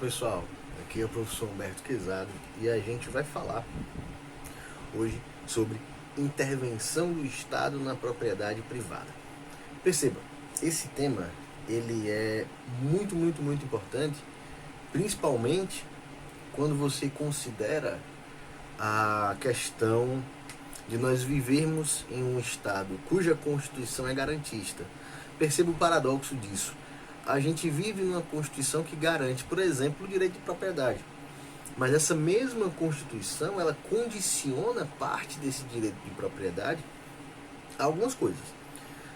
pessoal, aqui é o professor Humberto Quezado e a gente vai falar hoje sobre intervenção do Estado na propriedade privada. Perceba, esse tema ele é muito importante, principalmente quando você considera a questão de nós vivermos em um Estado cuja Constituição é garantista. Perceba o paradoxo disso. A gente vive numa Constituição que garante, por exemplo, o direito de propriedade. Mas essa mesma Constituição, ela condiciona parte desse direito de propriedade a algumas coisas.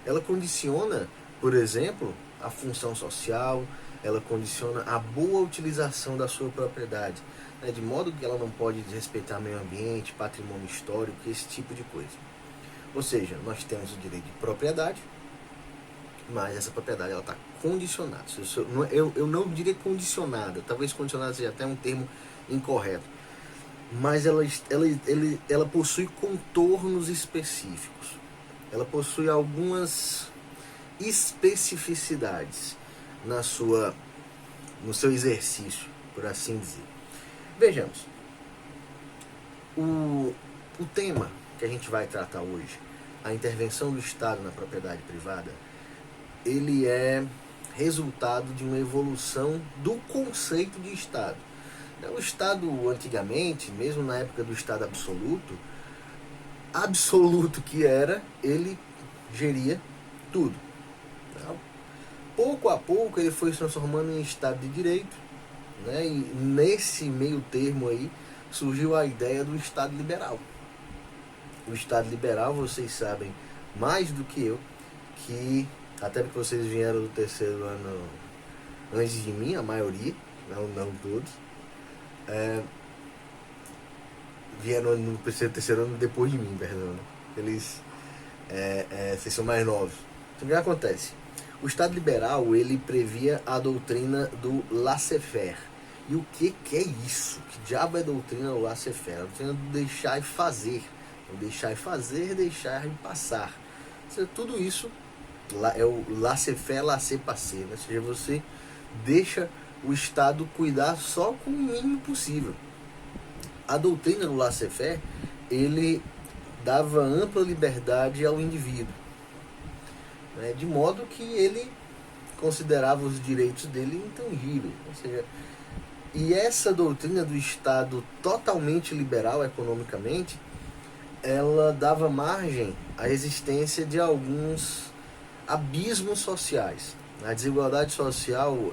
Ela condiciona, por exemplo, a função social, ela condiciona a boa utilização da sua propriedade, né, de modo que ela não pode desrespeitar meio ambiente, patrimônio histórico, esse tipo de coisa. Ou seja, nós temos o direito de propriedade, mas essa propriedade ela está condicionada. Eu não diria condicionada, talvez condicionada seja até um termo incorreto, mas ela possui contornos específicos, ela possui algumas especificidades no seu exercício, por assim dizer. Vejamos, o tema que a gente vai tratar hoje, a intervenção do Estado na propriedade privada, ele é resultado de uma evolução do conceito de Estado. O Estado, antigamente, mesmo na época do Estado absoluto que era, ele geria tudo. Pouco a pouco ele foi se transformando em Estado de Direito, né? E nesse meio termo aí surgiu a ideia do Estado liberal. O Estado liberal, vocês sabem mais do que eu, que até porque vocês vieram do terceiro ano antes de mim, a maioria, não todos, vieram no terceiro ano depois de mim, perdão. Vocês são mais novos. Então o que acontece? O Estado liberal, ele previa a doutrina do laissez-faire. E o que é isso? Que diabo é a doutrina do laissez-faire? A doutrina do deixar e fazer. O deixar e fazer, deixar e passar. Ou seja, tudo isso é o laissez-faire, laissez-passer. Ou seja, você deixa o Estado cuidar só com o mínimo possível. A doutrina do laissez-faire, ele dava ampla liberdade ao indivíduo, né, de modo que ele considerava os direitos dele intangíveis. Ou seja, e essa doutrina do Estado totalmente liberal economicamente, ela dava margem à existência de alguns abismos sociais. A desigualdade social,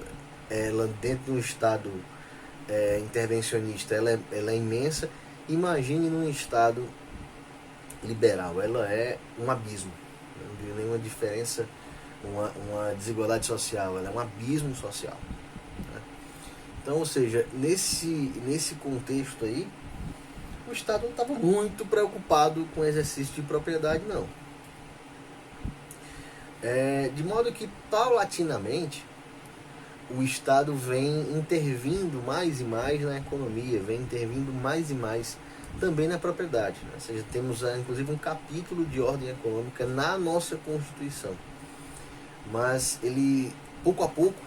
ela dentro de um Estado intervencionista, ela é imensa. Imagine num Estado liberal, ela é um abismo. Não tem nenhuma diferença, uma desigualdade social, ela é um abismo social. Né? Então, ou seja, nesse contexto aí, o Estado não estava muito preocupado com o exercício de propriedade, não. De modo que, paulatinamente, o Estado vem intervindo mais e mais na economia, vem intervindo mais e mais também na propriedade. Né? Ou seja, temos inclusive um capítulo de ordem econômica na nossa Constituição. Mas ele, pouco a pouco,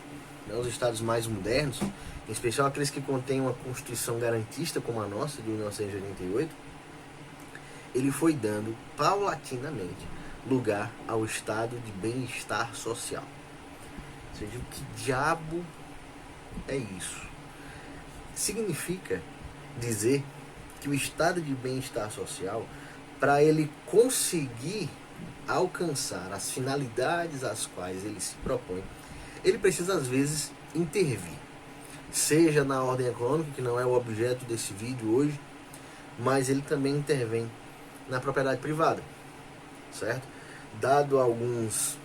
né, os Estados mais modernos, em especial aqueles que contêm uma Constituição garantista como a nossa, de 1988, ele foi dando paulatinamente lugar ao estado de bem-estar social. Ou seja, o que diabo é isso? Significa dizer que o estado de bem-estar social, para ele conseguir alcançar as finalidades às quais ele se propõe, ele precisa às vezes intervir, seja na ordem econômica, que não é o objeto desse vídeo hoje, mas ele também intervém na propriedade privada, certo? Dado algumas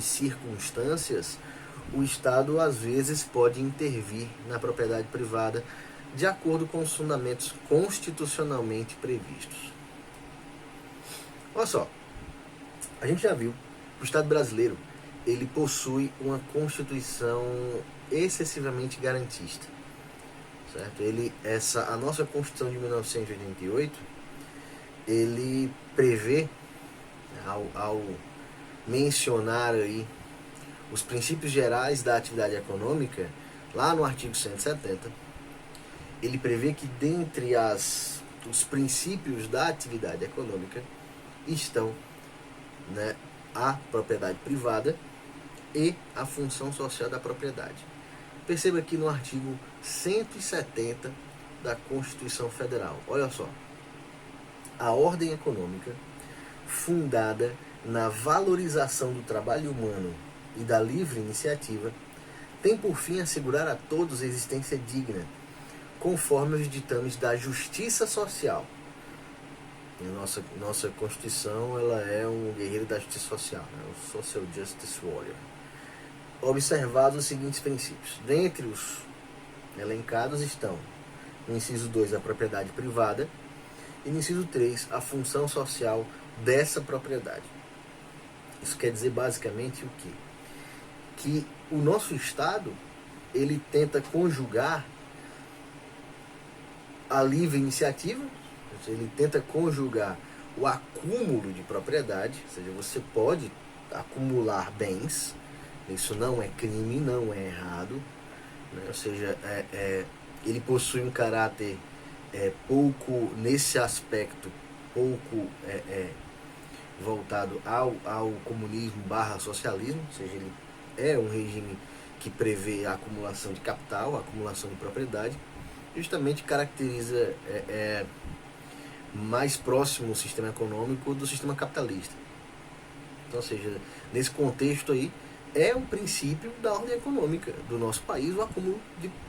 circunstâncias, o Estado às vezes pode intervir na propriedade privada de acordo com os fundamentos constitucionalmente previstos. Olha só, a gente já viu que o Estado brasileiro ele possui uma Constituição excessivamente garantista, certo? A nossa Constituição de 1988, ele prevê, ao mencionar aí os princípios gerais da atividade econômica, lá no artigo 170, ele prevê que dentre os princípios da atividade econômica estão, né, a propriedade privada e a função social da propriedade. Perceba aqui no artigo 170 da Constituição Federal. Olha só. A ordem econômica, fundada na valorização do trabalho humano e da livre iniciativa, tem por fim assegurar a todos a existência digna, conforme os ditames da justiça social. E a nossa Constituição, ela é um guerreiro da justiça social, né? O Social Justice Warrior. Observados os seguintes princípios. Dentre os elencados estão, no inciso 2, a propriedade privada, e no inciso 3, a função social dessa propriedade. Isso quer dizer basicamente o quê? Que o nosso Estado, ele tenta conjugar a livre iniciativa, ele tenta conjugar o acúmulo de propriedade, ou seja, você pode acumular bens, isso não é crime, não é errado, né? Ou seja, ele possui um caráter pouco, nesse aspecto, pouco voltado ao comunismo / socialismo, ou seja, ele é um regime que prevê a acumulação de capital, a acumulação de propriedade, justamente caracteriza mais próximo o sistema econômico do sistema capitalista. Então, ou seja, nesse contexto aí, é um princípio da ordem econômica do nosso país o acúmulo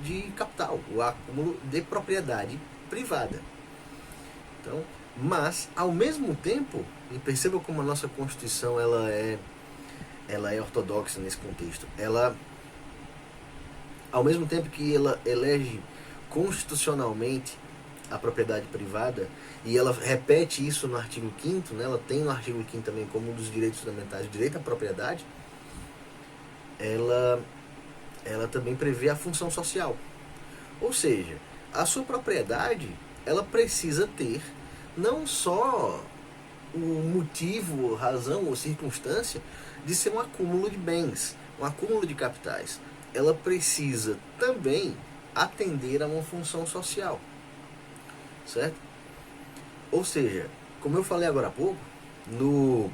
de capital, o acúmulo de propriedade privada. Então, mas, ao mesmo tempo, e perceba como a nossa Constituição ela é ortodoxa nesse contexto, ela, ao mesmo tempo que ela elege constitucionalmente a propriedade privada, e ela repete isso no artigo 5º, né, ela tem no artigo 5º também como um dos direitos fundamentais o direito à propriedade, ela também prevê a função social. Ou seja, a sua propriedade, ela precisa ter não só o motivo, razão ou circunstância de ser um acúmulo de bens, um acúmulo de capitais. Ela precisa também atender a uma função social, certo? Ou seja, como eu falei agora há pouco, no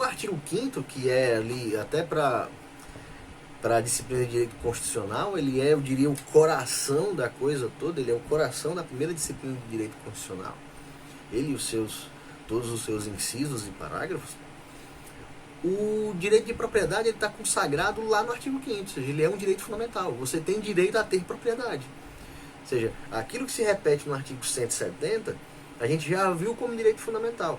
artigo 5º, que é ali até para a disciplina de direito constitucional, ele é, eu diria, o coração da coisa toda, ele é o coração da primeira disciplina de direito constitucional. Ele e todos os seus incisos e parágrafos. O direito de propriedade está consagrado lá no artigo 5º, ou seja, ele é um direito fundamental. Você tem direito a ter propriedade. Ou seja, aquilo que se repete no artigo 170, a gente já viu como direito fundamental.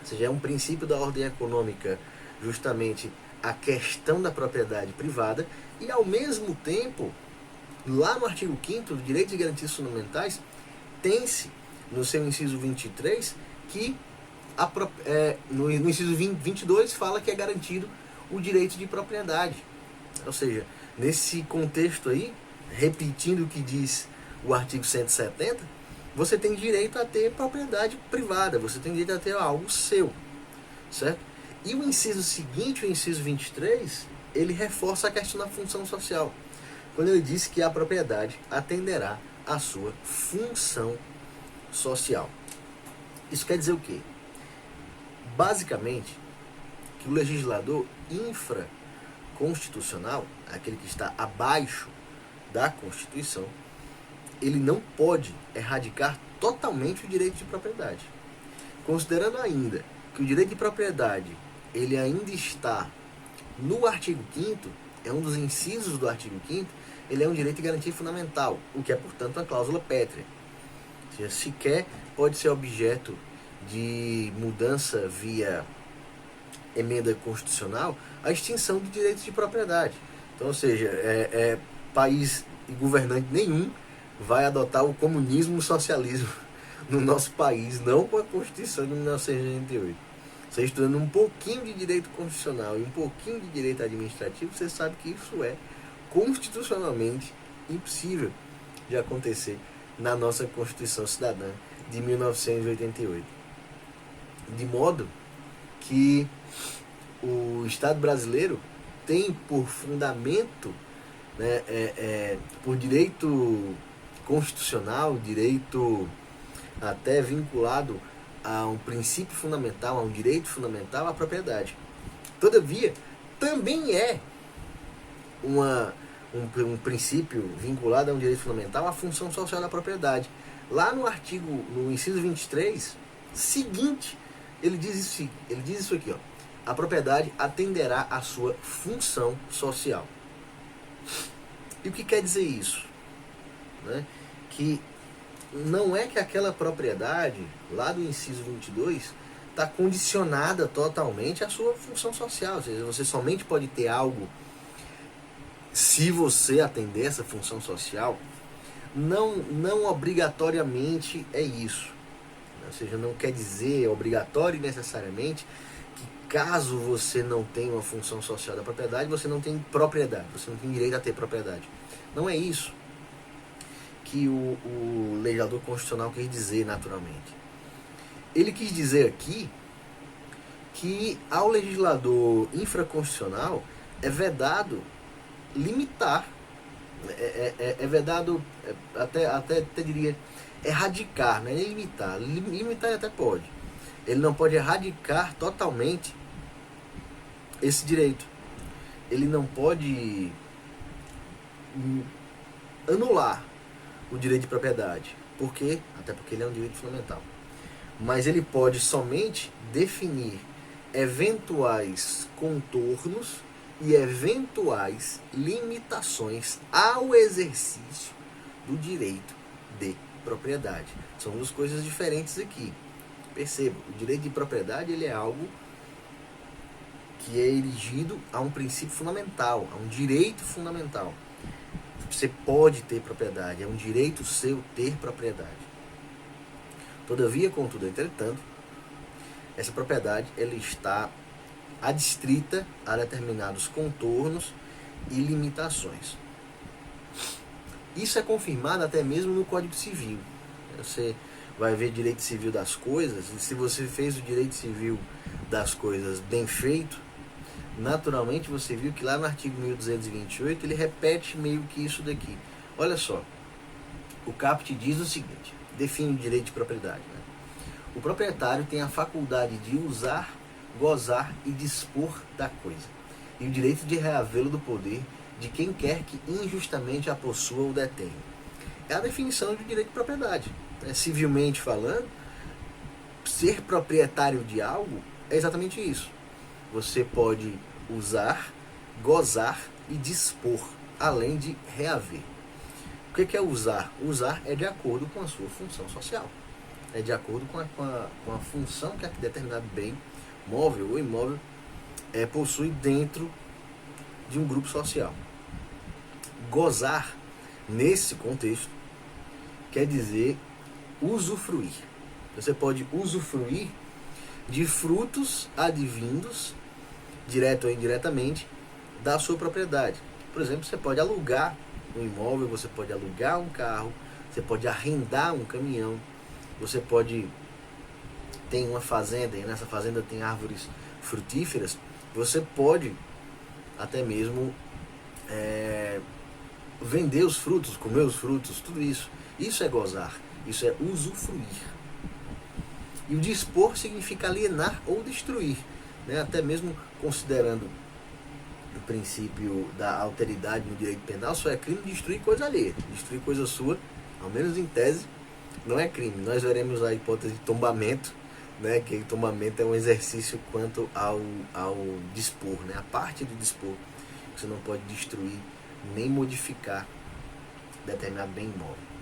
Ou seja, é um princípio da ordem econômica, justamente a questão da propriedade privada, e ao mesmo tempo, lá no artigo 5º, do Direitos e Garantias Fundamentais, tem-se, no seu inciso 23, que no inciso 22 fala que é garantido o direito de propriedade. Ou seja, nesse contexto aí, repetindo o que diz o artigo 170, você tem direito a ter propriedade privada, você tem direito a ter algo seu, certo? E o inciso seguinte, o inciso 23, ele reforça a questão da função social, quando ele diz que a propriedade atenderá à sua função social. Isso quer dizer o quê? Basicamente, que o legislador infraconstitucional, aquele que está abaixo da Constituição, ele não pode erradicar totalmente o direito de propriedade. Considerando ainda que o direito de propriedade ele ainda está no artigo 5º, é um dos incisos do artigo 5º, ele é um direito de garantia fundamental, o que é, portanto, uma cláusula pétrea. Ou seja, sequer pode ser objeto de mudança via emenda constitucional a extinção do direito de propriedade. Então, ou seja, país e governante nenhum vai adotar o comunismo e o socialismo no nosso país, não com a Constituição de 1988. Você estudando um pouquinho de direito constitucional e um pouquinho de direito administrativo, você sabe que isso é constitucionalmente impossível de acontecer na nossa Constituição Cidadã de 1988. De modo que o Estado brasileiro tem por fundamento, né, por direito constitucional, direito até vinculado a um princípio fundamental, a um direito fundamental, a propriedade. Todavia, também é um princípio vinculado a um direito fundamental a função social da propriedade. Lá no artigo, no inciso 23, seguinte, ele diz isso aqui, ó: a propriedade atenderá à sua função social. E o que quer dizer isso? Né? Que não é que aquela propriedade, lá do inciso 22, está condicionada totalmente à sua função social. Ou seja, você somente pode ter algo se você atender essa função social. Não obrigatoriamente é isso. Ou seja, não quer dizer obrigatório e necessariamente que caso você não tenha uma função social da propriedade, você não tem propriedade, você não tem direito a ter propriedade. Não é isso que o legislador constitucional quis dizer naturalmente. Ele quis dizer aqui que ao legislador infraconstitucional é vedado limitar, é vedado, até diria, erradicar, né? Nem limitar. Limitar ele até pode. Ele não pode erradicar totalmente esse direito. Ele não pode anular o direito de propriedade. Por quê? Até porque ele é um direito fundamental. Mas ele pode somente definir eventuais contornos e eventuais limitações ao exercício do direito de propriedade. São duas coisas diferentes aqui. Perceba, o direito de propriedade ele é algo que é erigido a um princípio fundamental, a um direito fundamental. Você pode ter propriedade, é um direito seu ter propriedade. Todavia, contudo, entretanto, essa propriedade ela está adstrita a determinados contornos e limitações. Isso é confirmado até mesmo no Código Civil. Você vai ver direito civil das coisas, e se você fez o direito civil das coisas bem feito, naturalmente você viu que lá no artigo 1228 ele repete meio que isso daqui. Olha só, o caput diz o seguinte, define o direito de propriedade, né? O proprietário tem a faculdade de usar, gozar e dispor da coisa, e o direito de reavê-lo do poder de quem quer que injustamente a possua ou detenha. É a definição de direito de propriedade. Civilmente falando, ser proprietário de algo é exatamente isso. Você pode usar, gozar e dispor, além de reaver. O que é usar? Usar é de acordo com a sua função social. É de acordo com a função que determinado bem, móvel ou imóvel, possui dentro de um grupo social. Gozar, nesse contexto, quer dizer usufruir. Você pode usufruir de frutos advindos, direto ou indiretamente, da sua propriedade. Por exemplo, você pode alugar um imóvel, você pode alugar um carro, você pode arrendar um caminhão, você pode ter uma fazenda, e nessa fazenda tem árvores frutíferas, você pode até mesmo vender os frutos, comer os frutos, tudo isso. Isso é gozar, isso é usufruir. E o dispor significa alienar ou destruir, né? Até mesmo considerando o princípio da alteridade no direito penal, só é crime destruir coisa alheia. Destruir coisa sua, ao menos em tese, não é crime. Nós veremos a hipótese de tombamento, né? Que tombamento é um exercício quanto ao dispor, né? A parte do dispor. Você não pode destruir nem modificar determinado bem imóvel.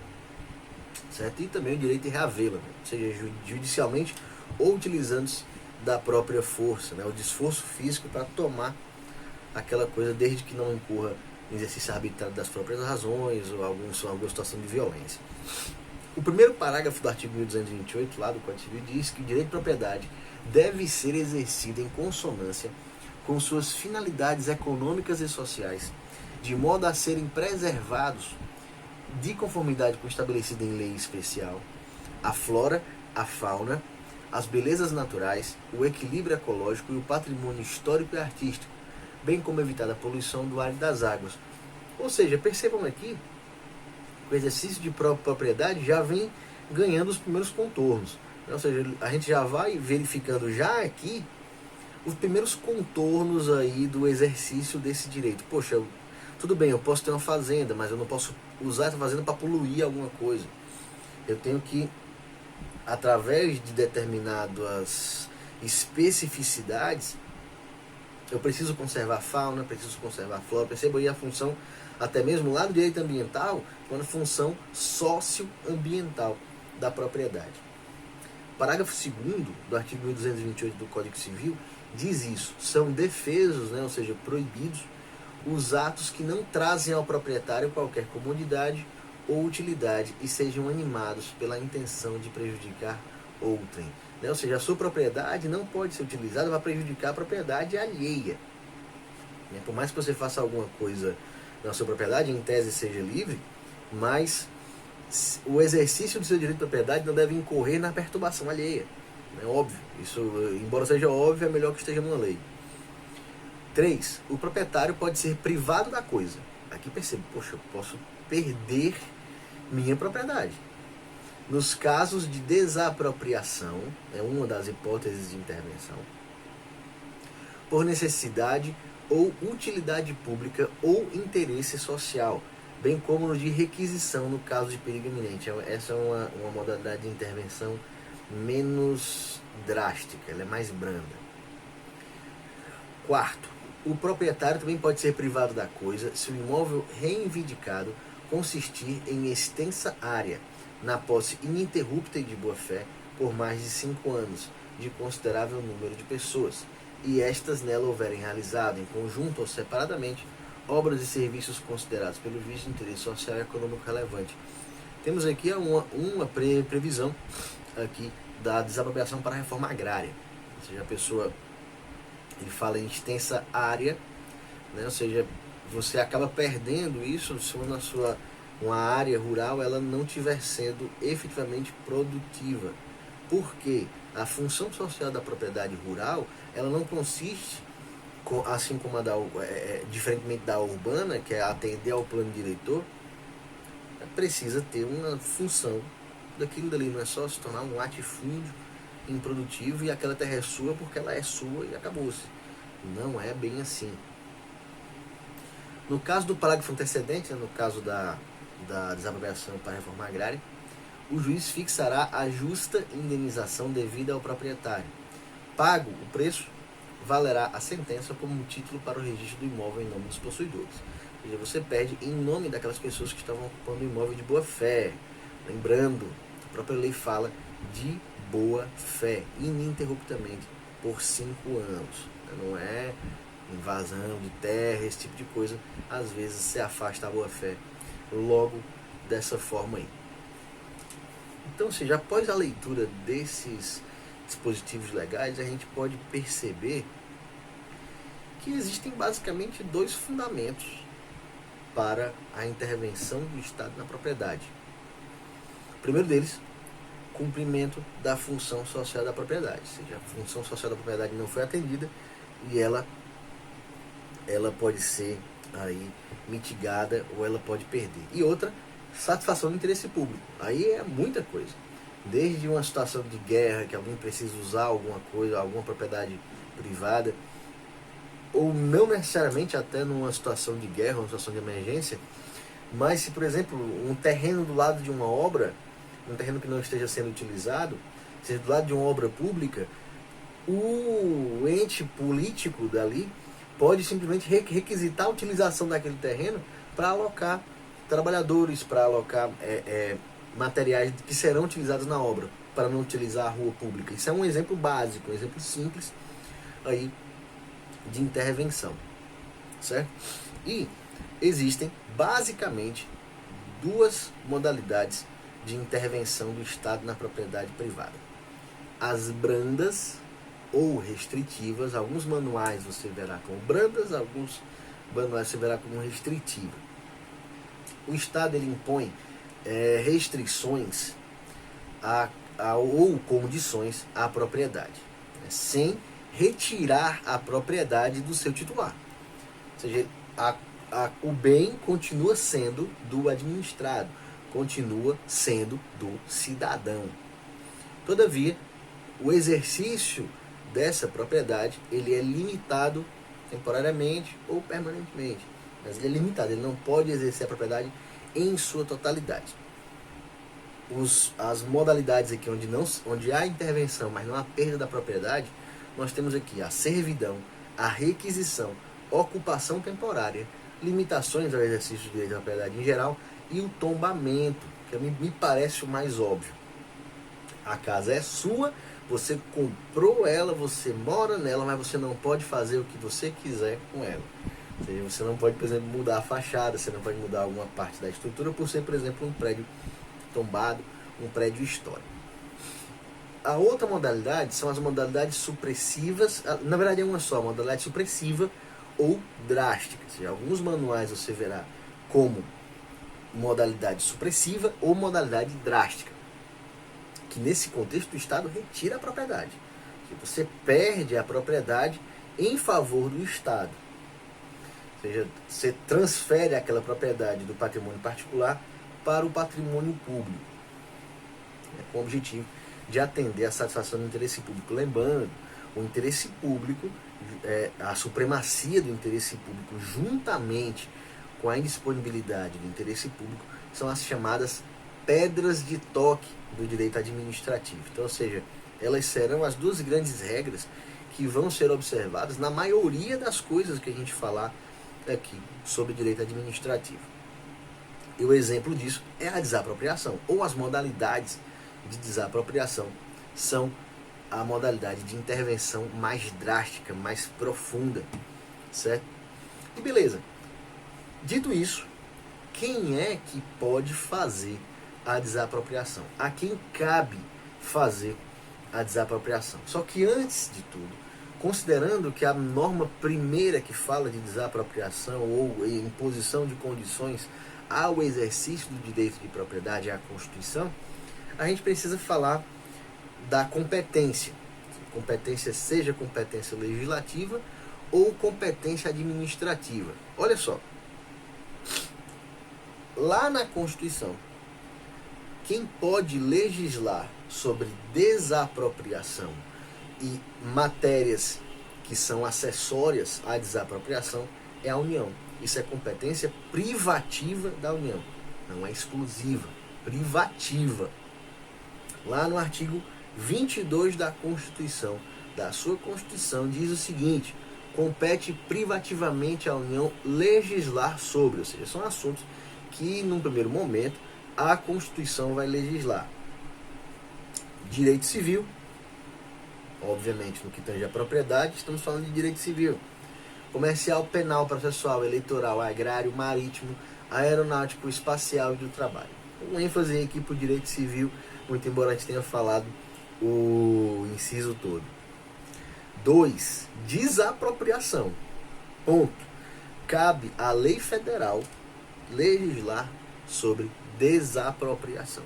Certo? E também o direito de reavê-la, né? Seja judicialmente ou utilizando-se da própria força, né? O esforço físico para tomar aquela coisa, desde que não incorra em exercício arbitrário das próprias razões ou alguma situação de violência. O primeiro parágrafo do artigo 1228 lá do Código Civil diz que o direito de propriedade deve ser exercido em consonância com suas finalidades econômicas e sociais, de modo a serem preservados, de conformidade com o estabelecido em lei especial, a flora, a fauna, as belezas naturais, o equilíbrio ecológico e o patrimônio histórico e artístico, bem como evitar a poluição do ar e das águas. Ou seja, percebam aqui que o exercício de propriedade já vem ganhando os primeiros contornos. Ou seja, a gente já vai verificando já aqui os primeiros contornos aí do exercício desse direito. Poxa, tudo bem, eu posso ter uma fazenda, mas eu não posso usar essa fazenda para poluir alguma coisa. Eu tenho que, através de determinadas especificidades, eu preciso conservar a fauna, preciso conservar a flora. Perceba aí a função, até mesmo lá do direito ambiental, uma função socioambiental da propriedade. Parágrafo 2º do artigo 1228 do Código Civil diz isso. São defesos, ou seja, proibidos, os atos que não trazem ao proprietário qualquer comodidade ou utilidade e sejam animados pela intenção de prejudicar outrem. Ou seja, a sua propriedade não pode ser utilizada para prejudicar a propriedade alheia. Por mais que você faça alguma coisa na sua propriedade, em tese seja livre, mas o exercício do seu direito de propriedade não deve incorrer na perturbação alheia. É óbvio. Isso, embora seja óbvio, é melhor que esteja numa lei. 3. O proprietário pode ser privado da coisa. Aqui percebo, poxa, eu posso perder minha propriedade. Nos casos de desapropriação, é uma das hipóteses de intervenção, por necessidade ou utilidade pública ou interesse social, bem como no de requisição no caso de perigo iminente. Essa é uma modalidade de intervenção menos drástica, ela é mais branda. 4. O proprietário também pode ser privado da coisa se o imóvel reivindicado consistir em extensa área, na posse ininterrupta e de boa-fé, por mais de 5 anos, de considerável número de pessoas, e estas nela houverem realizado, em conjunto ou separadamente, obras e serviços considerados pelo juiz de interesse social e econômico relevante. Temos aqui uma previsão aqui da desapropriação para a reforma agrária. Ou seja, a pessoa, ele fala em extensa área, ou seja, você acaba perdendo isso se uma área rural ela não estiver sendo efetivamente produtiva. Por quê? A função social da propriedade rural, ela não consiste, assim como diferentemente da urbana, que é atender ao plano diretor, precisa ter uma função daquilo dali, não é só se tornar um latifúndio improdutivo e aquela terra é sua porque ela é sua e acabou-se. Não é bem assim. No caso do parágrafo antecedente, no caso da desapropriação para a reforma agrária, o juiz fixará a justa indenização devida ao proprietário. Pago o preço, valerá a sentença como um título para o registro do imóvel em nome dos possuidores. Ou seja, você perde em nome daquelas pessoas que estavam ocupando o imóvel de boa fé. Lembrando, a própria lei fala de boa fé, ininterruptamente, por 5 anos. Não é invasão de terra, esse tipo de coisa. Às vezes se afasta a boa fé logo dessa forma aí. Então, ou seja, após a leitura desses dispositivos legais, a gente pode perceber que existem basicamente 2 fundamentos para a intervenção do Estado na propriedade. O primeiro deles, cumprimento da função social da propriedade, ou seja, a função social da propriedade não foi atendida e ela pode ser aí mitigada ou ela pode perder. E outra, satisfação do interesse público. Aí é muita coisa. Desde uma situação de guerra, que alguém precisa usar alguma coisa, alguma propriedade privada, ou não necessariamente até numa situação de guerra, uma situação de emergência, mas se, por exemplo, um terreno do lado de uma obra, um terreno que não esteja sendo utilizado, seja do lado de uma obra pública, o ente político dali pode simplesmente requisitar a utilização daquele terreno para alocar trabalhadores, para alocar materiais que serão utilizados na obra, para não utilizar a rua pública. Isso é um exemplo básico, um exemplo simples aí de intervenção, certo? E existem basicamente 2 modalidades de intervenção do Estado na propriedade privada. As brandas ou restritivas, alguns manuais você verá como brandas, alguns manuais você verá como restritiva. O Estado ele impõe restrições ou condições à propriedade, sem retirar a propriedade do seu titular. seja, o bem continua sendo do administrado, continua sendo do cidadão. Todavia, o exercício dessa propriedade ele é limitado temporariamente ou permanentemente, mas ele é limitado, ele não pode exercer a propriedade em sua totalidade. As modalidades aqui onde há intervenção, mas não há perda da propriedade, nós temos aqui a servidão, a requisição, ocupação temporária, limitações ao exercício do direito à propriedade em geral e o tombamento, que me parece o mais óbvio. A casa é sua, você comprou ela, você mora nela, mas você não pode fazer o que você quiser com ela. Ou seja, você não pode, por exemplo, mudar a fachada, você não pode mudar alguma parte da estrutura por ser, por exemplo, um prédio tombado, um prédio histórico. A outra modalidade são as modalidades supressivas, na verdade é uma só, modalidade supressiva ou drástica. Ou seja, alguns manuais você verá como modalidade supressiva ou modalidade drástica, que nesse contexto o Estado retira a propriedade. Você perde a propriedade em favor do Estado. Ou seja, você transfere aquela propriedade do patrimônio particular para o patrimônio público, com o objetivo de atender à satisfação do interesse público. Lembrando, o interesse público, a supremacia do interesse público juntamente com a indisponibilidade do interesse público são as chamadas pedras de toque do direito administrativo. Então, ou seja, elas serão as duas grandes regras que vão ser observadas na maioria das coisas que a gente falar aqui sobre direito administrativo. E o exemplo disso é a desapropriação, ou as modalidades de desapropriação são a modalidade de intervenção mais drástica, mais profunda, certo? E beleza. Dito isso, quem é que pode fazer a desapropriação? A quem cabe fazer a desapropriação? Só que antes de tudo, considerando que a norma primeira que fala de desapropriação ou imposição de condições ao exercício do direito de propriedade é a Constituição, a gente precisa falar da competência. Competência seja competência legislativa ou competência administrativa. Olha só, lá na Constituição, quem pode legislar sobre desapropriação e matérias que são acessórias à desapropriação é a União. Isso é competência privativa da União, não é exclusiva, privativa. Lá no artigo 22 da Constituição, da sua Constituição, diz o seguinte: compete privativamente à União legislar sobre, ou seja, são assuntos que, num primeiro momento, a Constituição vai legislar. Direito civil, obviamente, no que tange a propriedade, estamos falando de direito civil. Comercial, penal, processual, eleitoral, agrário, marítimo, aeronáutico, espacial e do trabalho. Um ênfase aqui para o direito civil, muito embora a gente tenha falado o inciso todo. 2. Desapropriação. Ponto. Cabe à lei federal legislar sobre desapropriação.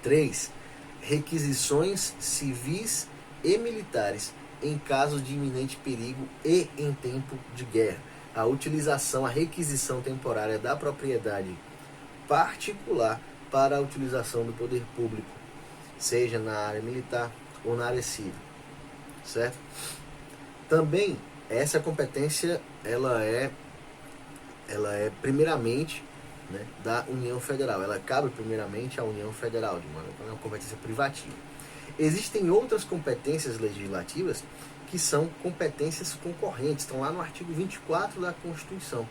3. Requisições civis e militares em caso de iminente perigo e em tempo de guerra. A utilização, a requisição temporária da propriedade particular para a utilização do poder público, seja na área militar ou na área civil, certo? Também essa competência ela é primeiramente, né, da União Federal. Ela cabe primeiramente à União Federal, de uma competência privativa. Existem outras competências legislativas que são competências concorrentes, estão lá no artigo 24 da Constituição,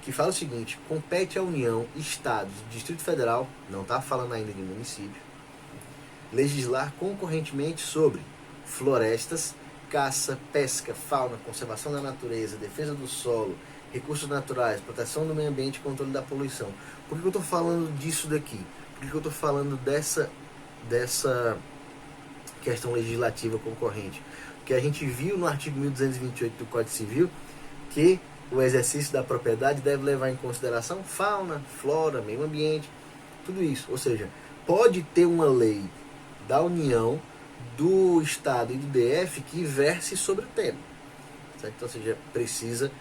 que fala o seguinte: compete à União, Estados, Distrito Federal, não está falando ainda de município, legislar concorrentemente sobre florestas, caça, pesca, fauna, conservação da natureza, defesa do solo, recursos naturais, proteção do meio ambiente e controle da poluição. Por que eu estou falando disso daqui? Por que eu estou falando dessa questão legislativa concorrente? Porque a gente viu no artigo 1228 do Código Civil que o exercício da propriedade deve levar em consideração fauna, flora, meio ambiente, tudo isso. Ou seja, pode ter uma lei da União, do Estado e do DF que verse sobre o tema, certo? Então, ou seja, precisa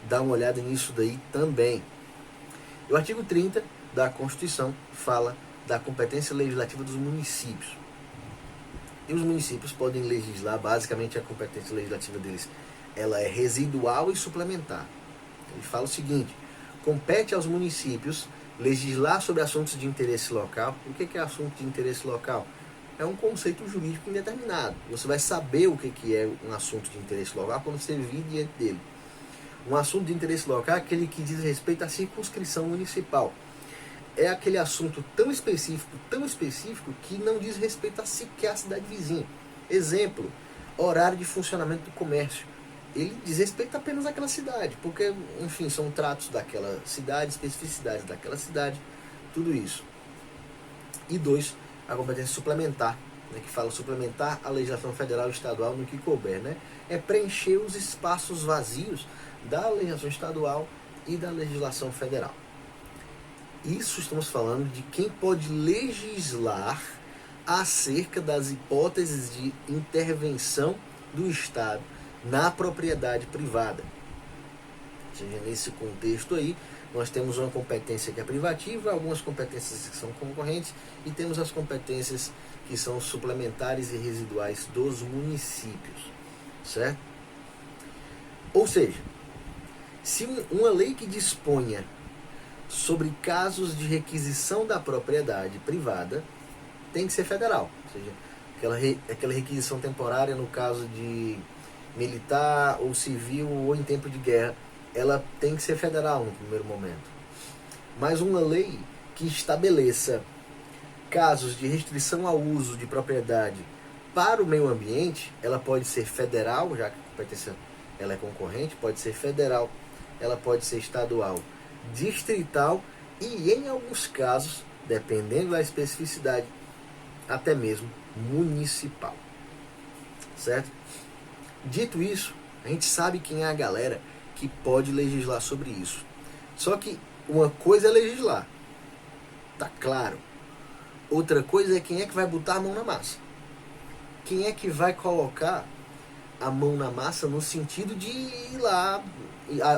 dar uma olhada nisso daí também. O artigo 30 da Constituição fala da competência legislativa dos municípios. E os municípios podem legislar, basicamente a competência legislativa deles, ela é residual e suplementar. Ele fala o seguinte: compete aos municípios legislar sobre assuntos de interesse local. O que é assunto de interesse local? É um conceito jurídico indeterminado. Você vai saber o que é um assunto de interesse local quando você vir diante dele. Um assunto de interesse local é aquele que diz respeito à circunscrição municipal. É aquele assunto tão específico, que não diz respeito a sequer a cidade vizinha. Exemplo, horário de funcionamento do comércio. Ele diz respeito apenas àquela cidade, porque, enfim, são tratos daquela cidade, especificidades daquela cidade, tudo isso. E 2, a competência suplementar, né, que fala suplementar a legislação federal e estadual no que couber, né? É preencher os espaços vazios da legislação estadual e da legislação federal. Isso estamos falando de quem pode legislar acerca das hipóteses de intervenção do Estado na propriedade privada. Ou seja, nesse contexto aí, nós temos uma competência que é privativa, algumas competências que são concorrentes e temos as competências que são suplementares e residuais dos municípios, certo? Ou seja, se uma lei que disponha sobre casos de requisição da propriedade privada tem que ser federal, ou seja, aquela requisição temporária no caso de militar ou civil ou em tempo de guerra, ela tem que ser federal no primeiro momento. Mas uma lei que estabeleça casos de restrição ao uso de propriedade para o meio ambiente, ela pode ser federal, já que a competência ela é concorrente, pode ser federal, ela pode ser estadual, distrital e, em alguns casos, dependendo da especificidade, até mesmo municipal. Certo? Dito isso, a gente sabe quem é a galera que pode legislar sobre isso. Só que uma coisa é legislar, tá claro. Outra coisa é quem é que vai botar a mão na massa. Quem é que vai colocar a mão na massa no sentido de ir lá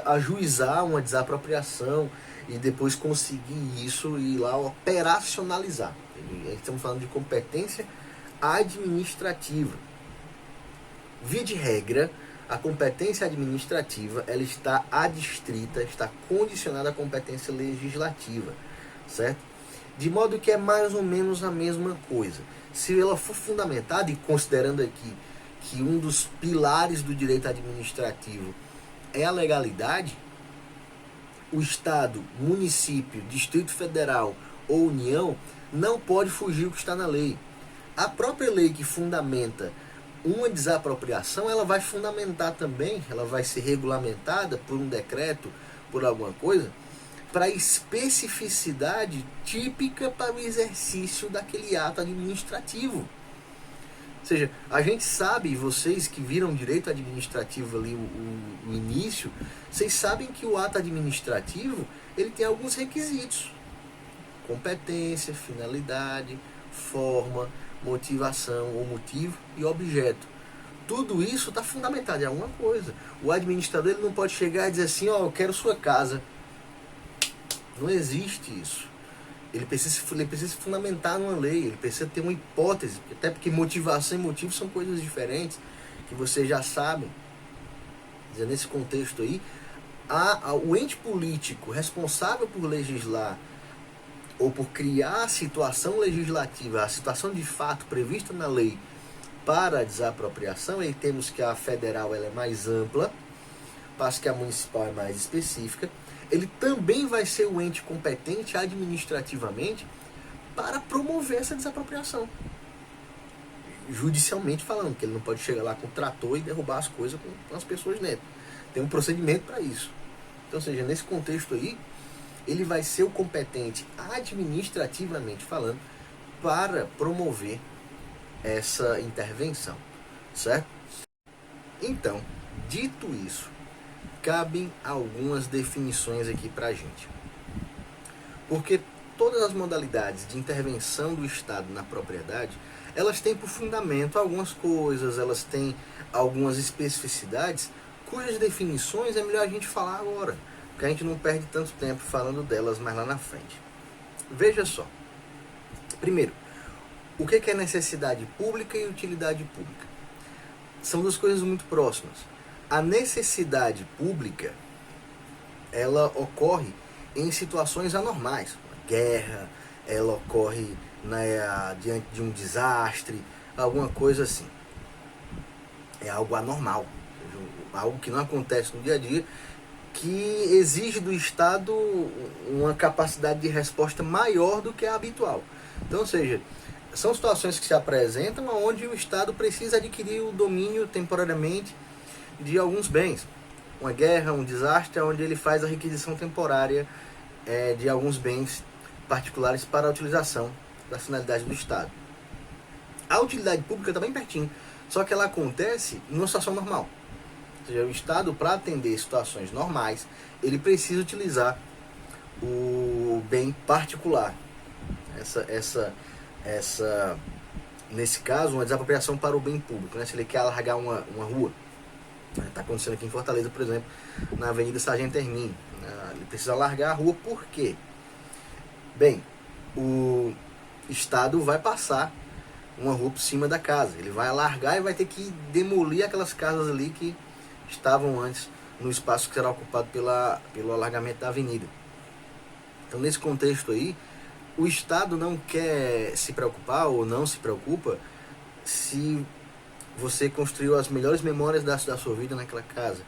ajuizar uma desapropriação e depois conseguir isso e ir lá operacionalizar. Estamos falando de competência administrativa. Via de regra, a competência administrativa ela está adstrita, está condicionada à competência legislativa, certo? De modo que é mais ou menos a mesma coisa. Se ela for fundamentada, e considerando aqui que um dos pilares do direito administrativo é a legalidade, o Estado, município, Distrito Federal ou União não pode fugir do que está na lei. A própria lei que fundamenta uma desapropriação, ela vai fundamentar também, ela vai ser regulamentada por um decreto, por alguma coisa, para a especificidade típica para o exercício daquele ato administrativo. Ou seja, a gente sabe, vocês que viram direito administrativo ali o início, vocês sabem que o ato administrativo ele tem alguns requisitos: competência, finalidade, forma, motivação ou motivo e objeto. Tudo isso está fundamentado em alguma coisa. O administrador ele não pode chegar e dizer assim: ó, eu quero sua casa. Não existe isso. Ele precisa se fundamentar numa lei, ele precisa ter uma hipótese, até porque motivação e motivo são coisas diferentes, que vocês já sabem. Nesse contexto aí, o ente político responsável por legislar ou por criar a situação legislativa, a situação de fato prevista na lei para a desapropriação, aí temos que a federal ela é mais ampla, passo que a municipal é mais específica. Ele também vai ser o ente competente administrativamente para promover essa desapropriação. Judicialmente falando, que ele não pode chegar lá com o trator e derrubar as coisas com as pessoas dentro. Tem um procedimento para isso. Então, ou seja, nesse contexto aí, ele vai ser o competente administrativamente falando para promover essa intervenção, certo? Então, dito isso, cabem algumas definições aqui para a gente. Porque todas as modalidades de intervenção do Estado na propriedade, elas têm por fundamento algumas coisas, elas têm algumas especificidades cujas definições é melhor a gente falar agora, porque a gente não perde tanto tempo falando delas mais lá na frente. Veja só. Primeiro, o que é necessidade pública e utilidade pública? São duas coisas muito próximas. A necessidade pública, ela ocorre em situações anormais. Uma guerra, ela ocorre diante de um desastre, alguma coisa assim. É algo anormal, algo que não acontece no dia a dia, que exige do Estado uma capacidade de resposta maior do que a habitual. Então, ou seja, são situações que se apresentam onde o Estado precisa adquirir o domínio temporariamente de alguns bens. Uma guerra, um desastre, onde ele faz a requisição temporária de alguns bens particulares para a utilização da finalidade do Estado. A utilidade pública está bem pertinho, só que ela acontece numa situação normal. Ou seja, o Estado, para atender situações normais, ele precisa utilizar o bem particular. Nesse caso, uma desapropriação para o bem público, né? Se ele quer alargar uma rua. Está acontecendo aqui em Fortaleza, por exemplo, na Avenida Sargento Hermínio. Ele precisa alargar a rua, por quê? Bem, o Estado vai passar uma rua por cima da casa. Ele vai alargar e vai ter que demolir aquelas casas ali que estavam antes no espaço que será ocupado pelo alargamento da avenida. Então, nesse contexto aí, o Estado não quer se preocupar ou não se preocupa se você construiu as melhores memórias da sua vida naquela casa,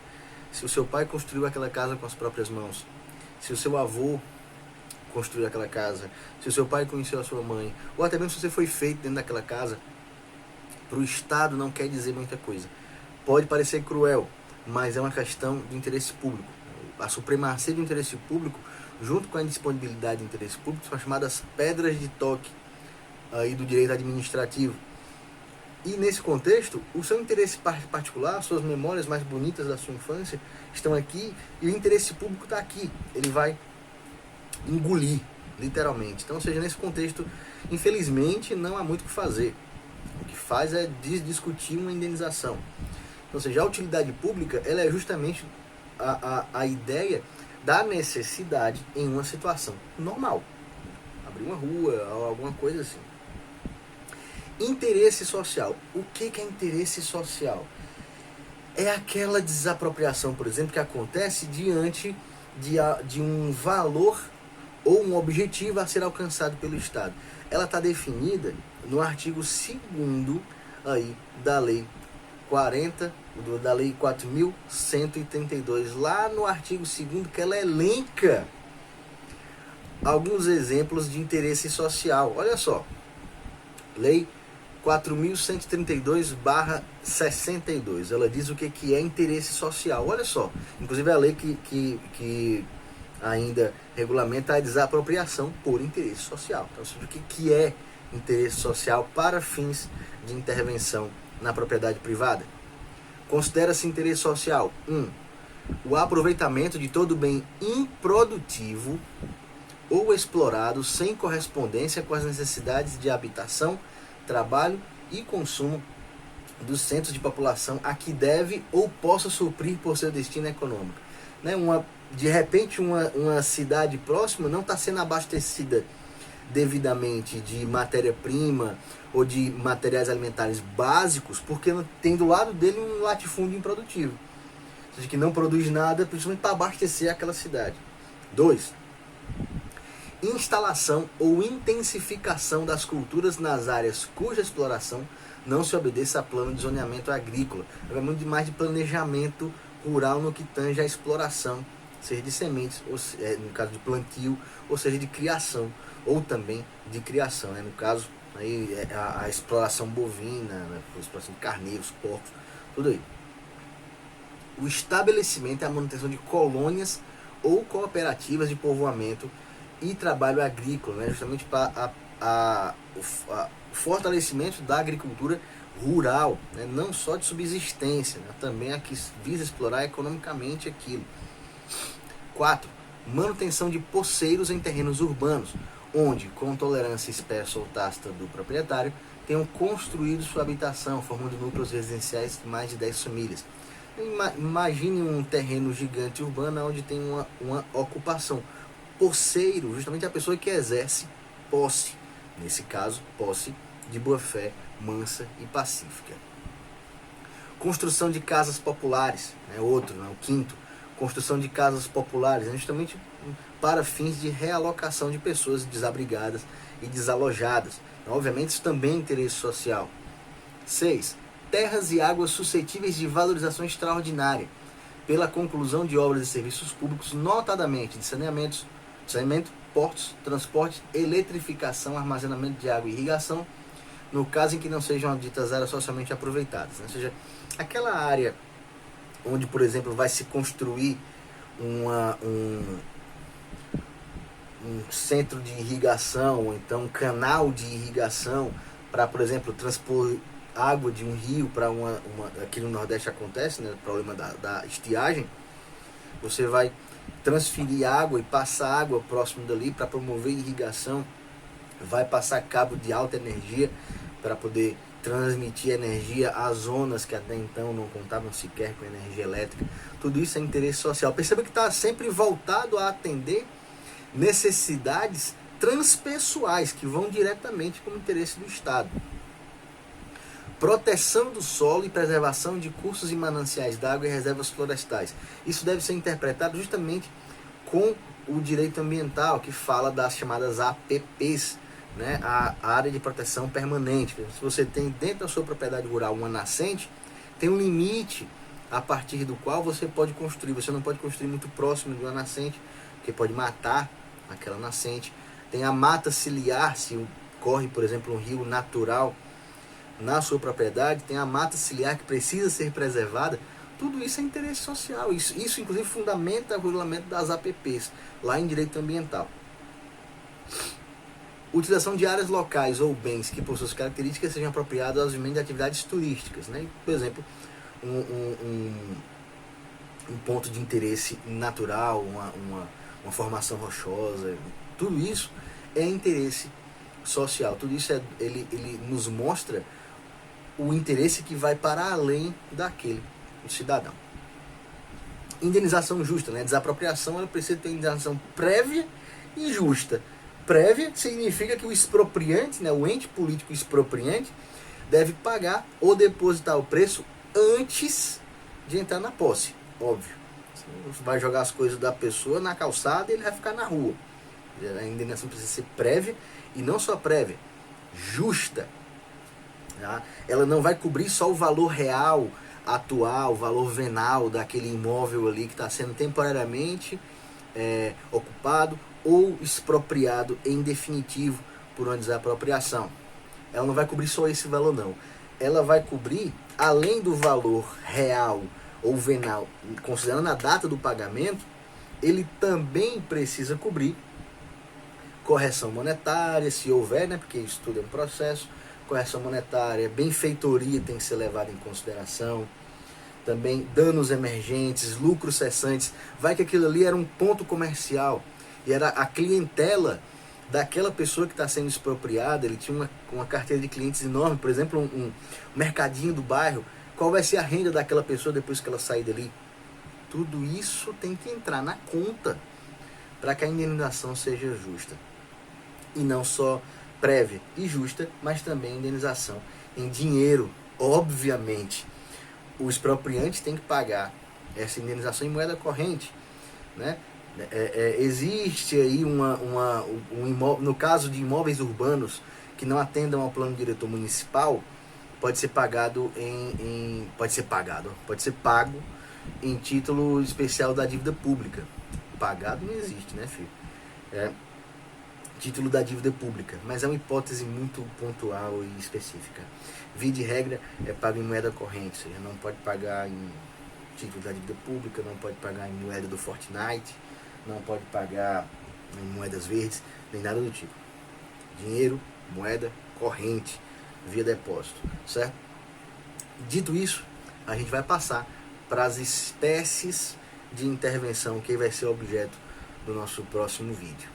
se o seu pai construiu aquela casa com as próprias mãos, se o seu avô construiu aquela casa, se o seu pai conheceu a sua mãe, ou até mesmo se você foi feito dentro daquela casa. Para o Estado não quer dizer muita coisa. Pode parecer cruel, mas é uma questão de interesse público. A supremacia do interesse público, junto com a indisponibilidade do interesse público, são chamadas pedras de toque aí do direito administrativo. E nesse contexto, o seu interesse particular, suas memórias mais bonitas da sua infância estão aqui, e o interesse público está aqui. Ele vai engolir, literalmente. Então, ou seja, nesse contexto, infelizmente, não há muito o que fazer. O que faz é discutir uma indenização. Então, ou seja, a utilidade pública, ela é justamente a ideia da necessidade em uma situação normal. Abrir uma rua, alguma coisa assim. Interesse social. O que é interesse social? É aquela desapropriação, por exemplo, que acontece diante de um valor ou um objetivo a ser alcançado pelo Estado. Ela está definida no artigo 2º aí da Lei 4.132, lá no artigo 2º, que ela elenca alguns exemplos de interesse social. Olha só, Lei 4.132/62, ela diz o que é interesse social. Olha só, inclusive a lei que ainda regulamenta a desapropriação por interesse social. Então, o que é interesse social para fins de intervenção na propriedade privada? Considera-se interesse social: 1. O aproveitamento de todo bem improdutivo ou explorado sem correspondência com as necessidades de habitação, trabalho e consumo dos centros de população a que deve ou possa suprir por seu destino econômico. De repente, uma cidade próxima não está sendo abastecida devidamente de matéria-prima ou de materiais alimentares básicos, porque tem do lado dele um latifúndio improdutivo. Ou seja, que não produz nada, principalmente para abastecer aquela cidade. 2. Instalação ou intensificação das culturas nas áreas cuja exploração não se obedeça a plano de zoneamento agrícola. É muito mais de planejamento rural no que tange a exploração, seja de sementes, ou, no caso de plantio, ou seja de criação, ou também de criação, no caso aí, a exploração bovina, a exploração de carneiros, porcos, tudo aí. O estabelecimento e a manutenção de colônias ou cooperativas de povoamento e trabalho agrícola, justamente para o fortalecimento da agricultura rural, não só de subsistência, também a que visa explorar economicamente aquilo. 4. Manutenção de poceiros em terrenos urbanos, onde, com tolerância expressa ou tácita do proprietário, tenham construído sua habitação, formando núcleos residenciais de mais de 10 famílias. Imagine um terreno gigante urbano onde tem uma ocupação. Posseiro, justamente a pessoa que exerce posse. Nesse caso, posse de boa fé, mansa e pacífica. Construção de casas populares, outro, o quinto. Construção de casas populares, justamente para fins de realocação de pessoas desabrigadas e desalojadas. Então, obviamente, isso também é interesse social. 6. Terras e águas suscetíveis de valorização extraordinária, pela conclusão de obras e serviços públicos, notadamente de saneamento, portos, transporte, eletrificação, armazenamento de água e irrigação, no caso em que não sejam ditas áreas socialmente aproveitadas. Ou seja, aquela área onde, por exemplo, vai se construir um centro de irrigação, ou então um canal de irrigação, para, por exemplo, transpor água de um rio para aqui no Nordeste acontece, o problema da estiagem. Você vai transferir água e passar água próximo dali para promover irrigação, vai passar cabo de alta energia para poder transmitir energia às zonas que até então não contavam sequer com energia elétrica. Tudo isso é interesse social. Perceba que está sempre voltado a atender necessidades transpessoais que vão diretamente com o interesse do Estado. Proteção do solo e preservação de cursos e mananciais d'água e reservas florestais. Isso deve ser interpretado justamente com o direito ambiental, que fala das chamadas APPs, a área de proteção permanente. Se você tem dentro da sua propriedade rural uma nascente, tem um limite a partir do qual você pode construir. Você não pode construir muito próximo de uma nascente, porque pode matar aquela nascente. Tem a mata ciliar, se corre, por exemplo, um rio natural na sua propriedade, tem a mata ciliar que precisa ser preservada. Tudo isso é interesse social. Isso inclusive fundamenta o regulamento das APPs, lá em direito ambiental. Utilização de áreas locais ou bens que, por suas características, sejam apropriados ao desenvolvimento de atividades turísticas. Por exemplo, um ponto de interesse natural, uma formação rochosa. Tudo isso é interesse social. Tudo isso ele nos mostra o interesse que vai para além daquele do cidadão. Indenização justa, desapropriação, ela precisa ter indenização prévia e justa. Prévia significa que o expropriante, o ente político expropriante, deve pagar ou depositar o preço antes de entrar na posse, óbvio. Você vai jogar as coisas da pessoa na calçada e ele vai ficar na rua. A indenização precisa ser prévia e não só prévia, justa. Tá? Ela não vai cobrir só o valor real, atual, o valor venal daquele imóvel ali que está sendo temporariamente ocupado ou expropriado em definitivo por uma desapropriação. Ela não vai cobrir só esse valor, não. Ela vai cobrir, além do valor real ou venal, considerando a data do pagamento, ele também precisa cobrir correção monetária, se houver, porque isso tudo é um processo. Correção monetária, benfeitoria tem que ser levada em consideração. Também danos emergentes, lucros cessantes. Vai que aquilo ali era um ponto comercial e era a clientela daquela pessoa que está sendo expropriada. Ele tinha uma carteira de clientes enorme, por exemplo, um mercadinho do bairro. Qual vai ser a renda daquela pessoa depois que ela sair dali? Tudo isso tem que entrar na conta para que a indenização seja justa. E não só prévia e justa, mas também indenização em dinheiro. Obviamente, o expropriante tem que pagar essa indenização em moeda corrente. Existe aí no caso de imóveis urbanos que não atendam ao plano diretor municipal, pode ser pago em título especial da dívida pública. Pagado não existe, filho? Título da dívida pública, mas é uma hipótese muito pontual e específica. Via de regra, é pago em moeda corrente, ou seja, não pode pagar em título da dívida pública, não pode pagar em moeda do Fortnite, não pode pagar em moedas verdes, nem nada do tipo. Dinheiro, moeda corrente, via depósito, certo? Dito isso, a gente vai passar para as espécies de intervenção que vai ser objeto do nosso próximo vídeo.